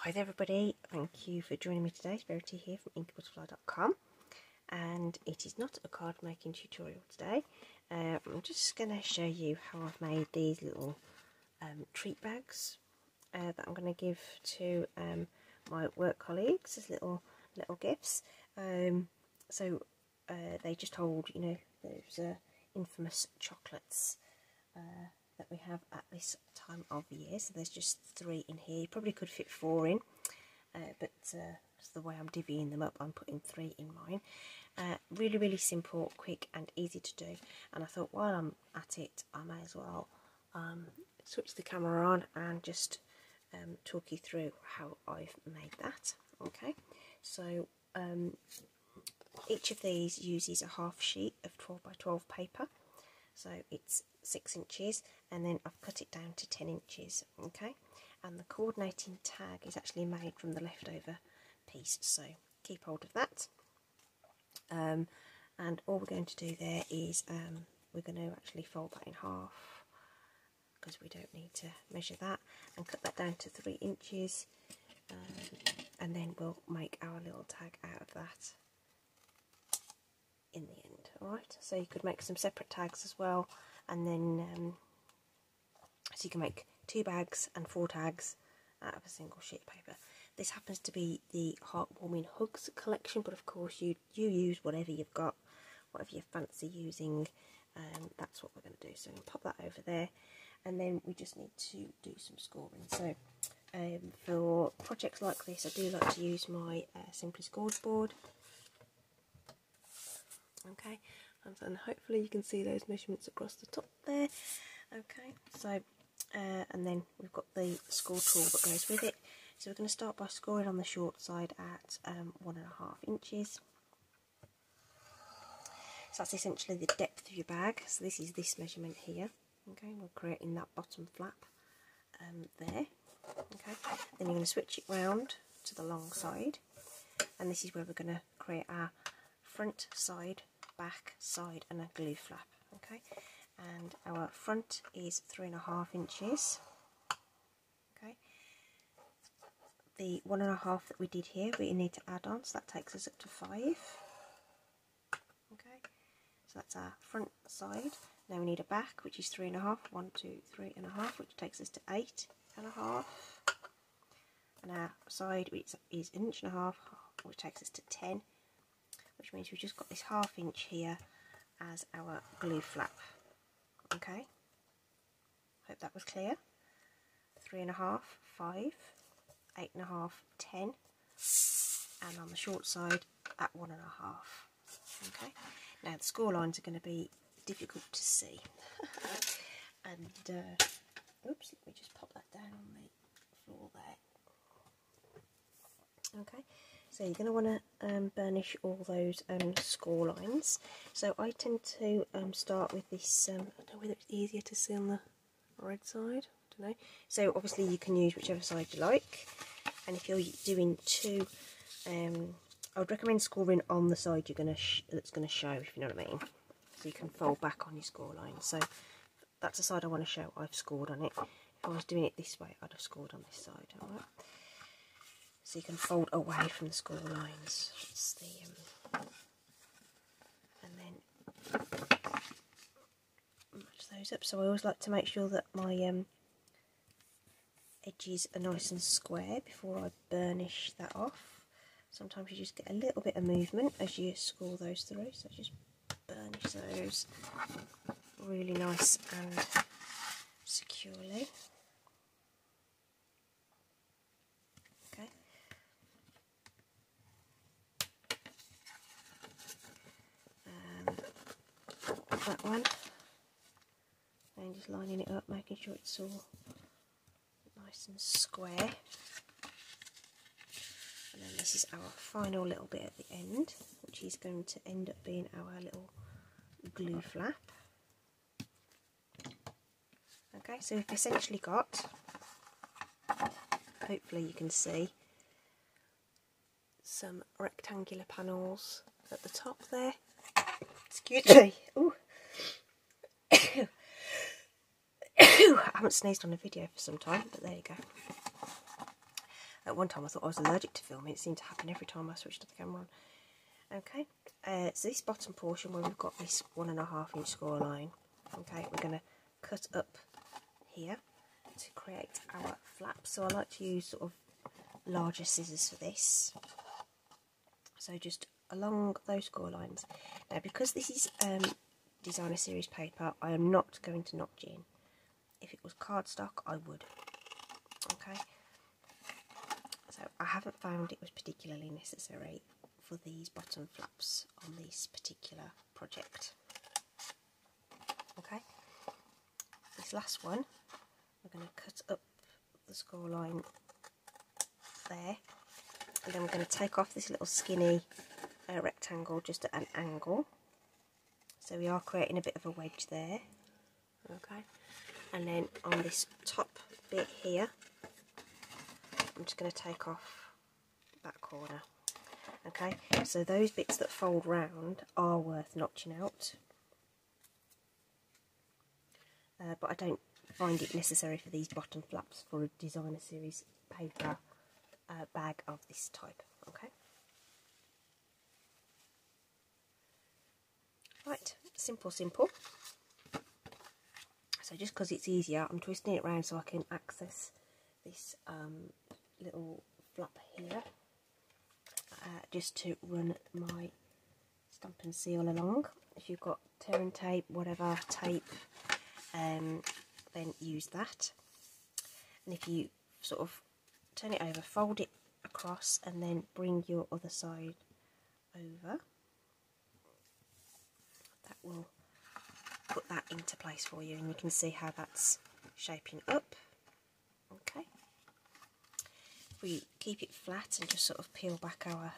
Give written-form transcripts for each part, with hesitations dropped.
Hi there everybody, thank you for joining me today. It's Verity here from inkybutterfly.com, and it is not a card making tutorial today. I'm just going to show you how I've made these little treat bags that I'm going to give to my work colleagues as little gifts. So they just hold, you know, those infamous chocolates that we have at this time of year. So there's just 3 in here. You probably could fit 4 in, but that's the way I'm divvying them up. I'm putting 3 in mine. Really simple, quick and easy to do. And I thought while I'm at it, I may as well switch the camera on and just talk you through how I've made that. Okay, so each of these uses a half sheet of 12 by 12 paper. So it's 6 inches, and then I've cut it down to 10 inches, okay? And the coordinating tag is actually made from the leftover piece, so keep hold of that. And all we're going to do there is we're going to actually fold that in half, because we don't need to measure that, and cut that down to 3 inches, and then we'll make our little tag out of that in the end. Alright, so you could make some separate tags as well, and then so you can make 2 bags and 4 tags out of a single sheet of paper. This happens to be the Heartwarming Hugs collection, but of course you use whatever you've got, whatever you fancy using. That's what we're going to do. So I'm going to pop that over there, and then we just need to do some scoring. So for projects like this, I do like to use my Simply Scored board. Okay, and hopefully you can see those measurements across the top there. Okay, so and then we've got the score tool that goes with it. So we're going to start by scoring on the short side at 1.5 inches. So that's essentially the depth of your bag. So this is this measurement here. Okay, we're creating that bottom flap there. Okay, then you're going to switch it round to the long side, and this is where we're going to create our front side, back side, and a glue flap. Okay, and our front is 3.5 inches. Okay, the 1.5 that we did here we need to add on, so that takes us up to 5. Okay, so that's our front side. Now we need a back, which is 3.5. 1, 2, 3.5, which takes us to 8.5. And our side, which is 1.5 inches, which takes us to 10. Which means we've just got this 1/2 inch here as our glue flap. Okay, hope that was clear. 3.5, 5, 8.5, 10, and on the short side at 1.5. Okay, now the score lines are going to be difficult to see. And oops, let me just pop that down on the floor there. Okay, so you're going to want to burnish all those score lines. So I tend to start with this, I don't know whether it's easier to see on the red side, I don't know. So obviously you can use whichever side you like, and if you're doing 2, I would recommend scoring on the side you're that's going to show, if you know what I mean. So you can fold back on your score line. So that's the side I want to show, I've scored on it. If I was doing it this way, I'd have scored on this side. Alright, so you can fold away from the score lines. It's the and then match those up. So I always like to make sure that my edges are nice and square before I burnish that off. Sometimes you just get a little bit of movement as you score those through, so just burnish those really nice and securely. Okay. And that one, and just lining it up, making sure it's all nice and square. And then this is our final little bit at the end, which is going to end up being our little glue flap. Okay, so we've essentially got, hopefully you can see, some rectangular panels at the top there. Excuse me. Ooh. I haven't sneezed on a video for some time, but there you go. At one time I thought I was allergic to filming. It seemed to happen every time I switched the camera on. Okay, so this bottom portion where we've got this 1.5 inch score line, okay, we're going to cut up here to create our flaps. So I like to use sort of larger scissors for this. So just along those score lines. Now because this is designer series paper, I am not going to notch in. If it was cardstock, I would. Okay, so I haven't found it was particularly necessary for these bottom flaps on this particular project. Okay, this last one, we're going to cut up the score line there, and then we're going to take off this little skinny rectangle just at an angle. So we are creating a bit of a wedge there. Okay, and then on this top bit here, I'm just going to take off that corner. Okay, so those bits that fold round are worth notching out, but I don't find it necessary for these bottom flaps for a designer series paper bag of this type. Okay, right, simple. So just because it's easier, I'm twisting it around so I can access this little flap here, just to run my stamp and seal along. If you've got tearing tape, whatever tape, then use that. And if you sort of turn it over, fold it across, and then bring your other side over, that will put that into place for you, and you can see how that's shaping up. Okay, we keep it flat and just sort of peel back our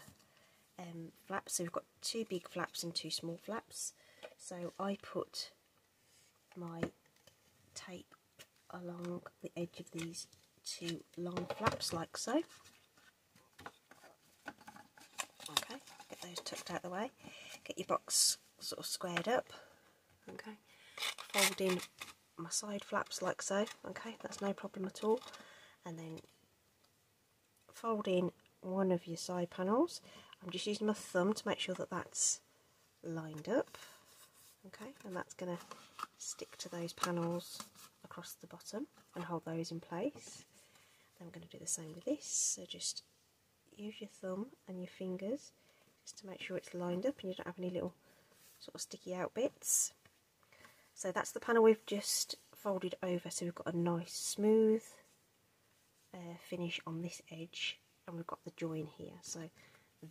flaps. So we've got 2 big flaps and 2 small flaps. So I put my tape along the edge of these 2 long flaps like so. Okay, get those tucked out of the way. Get your box sort of squared up. Okay, fold in my side flaps like so. Okay, that's no problem at all. And then fold in one of your side panels. I'm just using my thumb to make sure that that's lined up. Okay, and that's going to stick to those panels across the bottom and hold those in place. Then I'm going to do the same with this. So just use your thumb and your fingers just to make sure it's lined up and you don't have any little sort of sticky out bits. So that's the panel we've just folded over, so we've got a nice smooth finish on this edge, and we've got the join here. So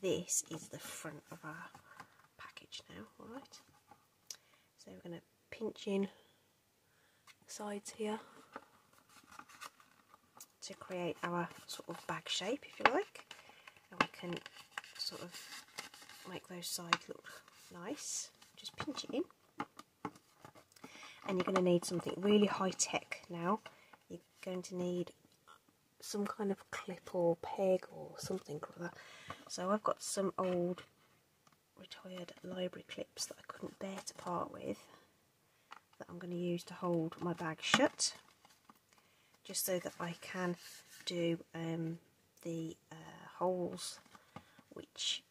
this is the front of our package now. Alright, so we're going to pinch in the sides here to create our sort of bag shape, if you like, and we can sort of make those sides look nice. Just pinch it in. And you're going to need something really high tech now. You're going to need some kind of clip or peg or something or other. So I've got some old retired library clips that I couldn't bear to part with, that I'm going to use to hold my bag shut, just so that I can do the holes, which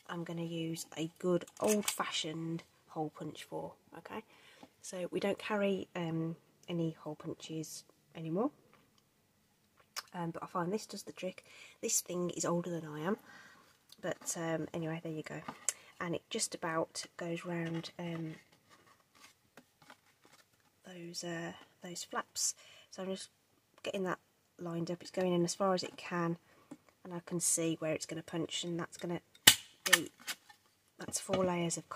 I'm going to use a good old-fashioned hole punch for. Okay, so we don't carry any hole punches anymore, but I find this does the trick. This thing is older than I am, but anyway, there you go, and it just about goes round those flaps. So I'm just getting that lined up. It's going in as far as it can, and I can see where it's going to punch, and that's going to be, that's 4 layers of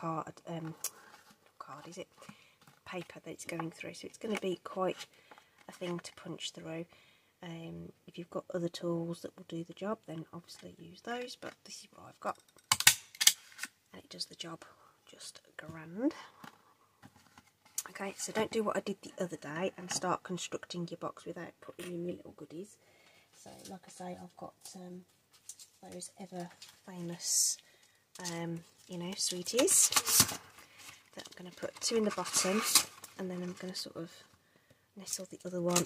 paper that it's going through, so it's going to be quite a thing to punch through. If you've got other tools that will do the job, then obviously use those, but this is what I've got, and it does the job just grand. Okay, so don't do what I did the other day and start constructing your box without putting in your little goodies. So like I say, I've got those ever famous you know, sweeties that I'm going to put 2 in the bottom, and then I'm going to sort of nestle the other one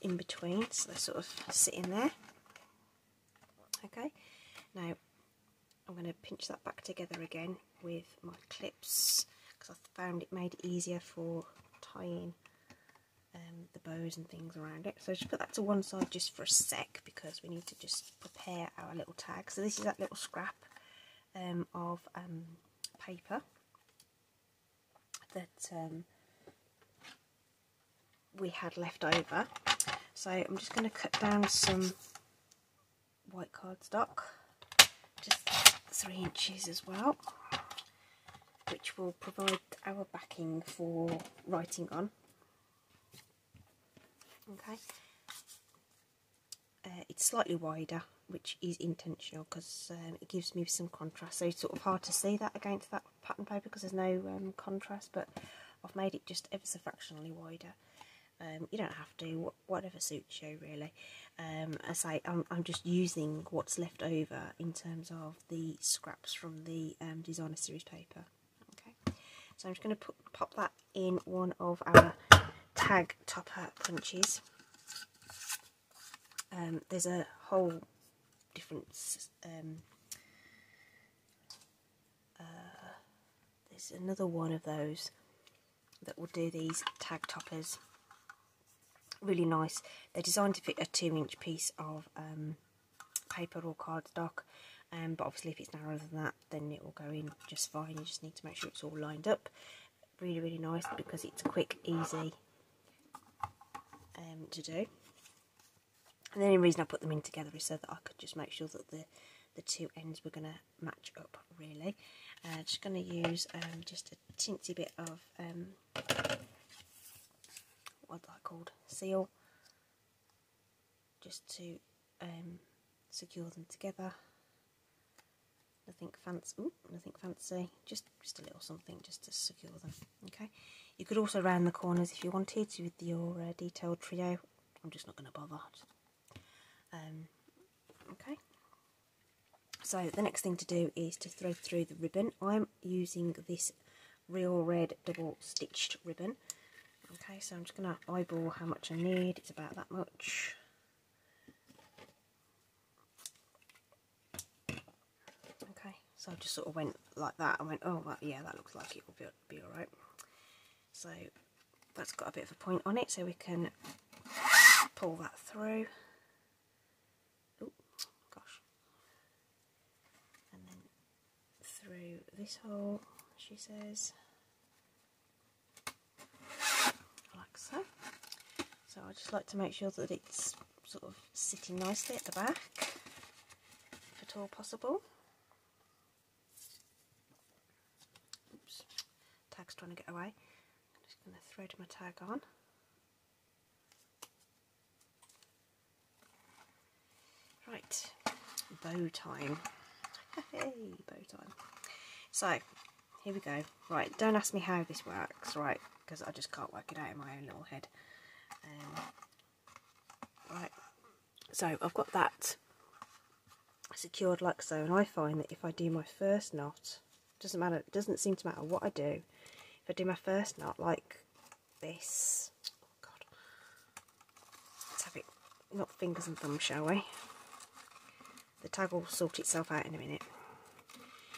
in between, so they're sort of sitting there. Okay, now I'm going to pinch that back together again with my clips because I found it made it easier for tying the bows and things around it. So just put that to one side just for a sec because we need to just prepare our little tag. So this is that little scrap of paper that we had left over. So I'm just going to cut down some white cardstock, just 3 inches as well, which will provide our backing for writing on. Okay, it's slightly wider, which is intentional because it gives me some contrast, so it's sort of hard to see that against that pattern paper because there's no contrast, but I've made it just ever so fractionally wider. You don't have to, whatever suits you really. I say I'm just using what's left over in terms of the scraps from the designer series paper. Okay, so I'm just going to pop that in one of our tag topper punches. There's a whole different there's another one of those that will do these tag toppers. Really nice. They're designed to fit a 2-inch piece of paper or cardstock, but obviously if it's narrower than that then it will go in just fine. You just need to make sure it's all lined up. Really, really nice because it's quick, easy to do. And the only reason I put them in together is so that I could just make sure that the two ends were going to match up really. Just going to use just a teensy bit of what are they called? Seal, just to secure them together. Nothing fancy. Ooh, nothing fancy. Just a little something just to secure them. Okay. You could also round the corners if you wanted with your detailed trio. I'm just not going to bother. Okay. So the next thing to do is to thread through the ribbon. I'm using this real red double stitched ribbon. Okay, so I'm just going to eyeball how much I need. It's about that much. Okay, so I just sort of went like that. I went, oh, well, yeah, that looks like it will be alright. So that's got a bit of a point on it, so we can pull that through. Oh, gosh. And then through this hole, she says. Like so. So I just like to make sure that it's sort of sitting nicely at the back, if at all possible. Oops, tag's trying to get away. I'm just going to thread my tag on. Right, bow time. Hey, bow time. So, here we go. Right, don't ask me how this works, right, because I just can't work it out in my own little head. Right, so I've got that secured like so, and I find that if I do my first knot, doesn't matter, it doesn't seem to matter what I do, if I do my first knot like this, oh God, let's have it, not fingers and thumbs, shall we? The tag will sort itself out in a minute.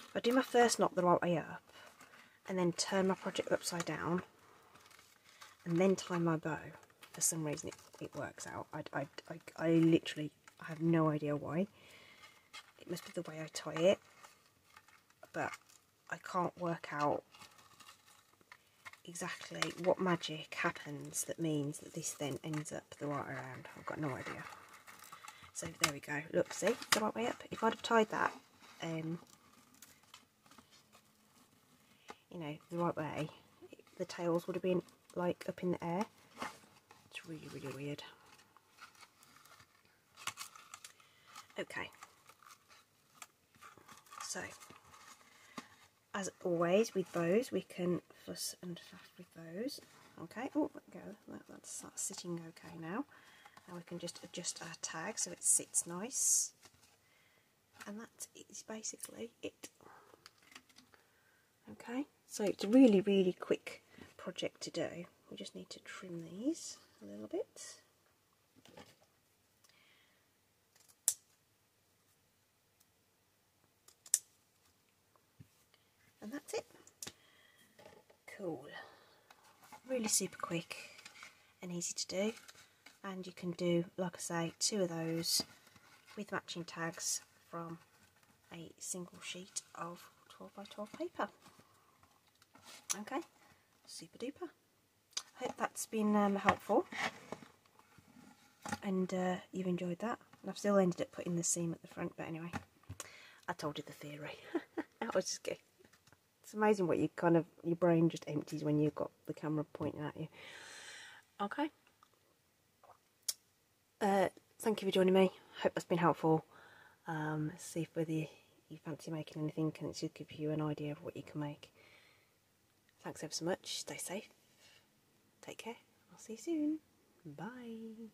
If I do my first knot the right way up, and then turn my project upside down, and then tie my bow, for some reason it works out. I literally have no idea why. It must be the way I tie it, but I can't work out exactly what magic happens that means that this then ends up the right way around. I've got no idea. So there we go. Look, see, the right way up. If I'd have tied that, you know, the right way, the tails would have been like up in the air. It's really, really weird. Okay. So, as always with bows, we can fuss and faff with those. Okay. Oh, there we go. That's sitting okay now. Now we can just adjust our tag so it sits nice. And that is basically it. Okay. So it's a really, really quick project to do. We just need to trim these a little bit. tool. Really super quick and easy to do, and you can do, like I say, 2 of those with matching tags from a single sheet of 12 by 12 paper. Okay, super duper. I hope that's been helpful and you've enjoyed that. And I've still ended up putting the seam at the front, but anyway, I told you the theory. I was just kidding. It's amazing what you your brain just empties when you've got the camera pointing at you. Okay. Thank you for joining me. Hope that's been helpful. See if whether you fancy making anything, and it should give you an idea of what you can make. Thanks ever so much. Stay safe. Take care. I'll see you soon. Bye.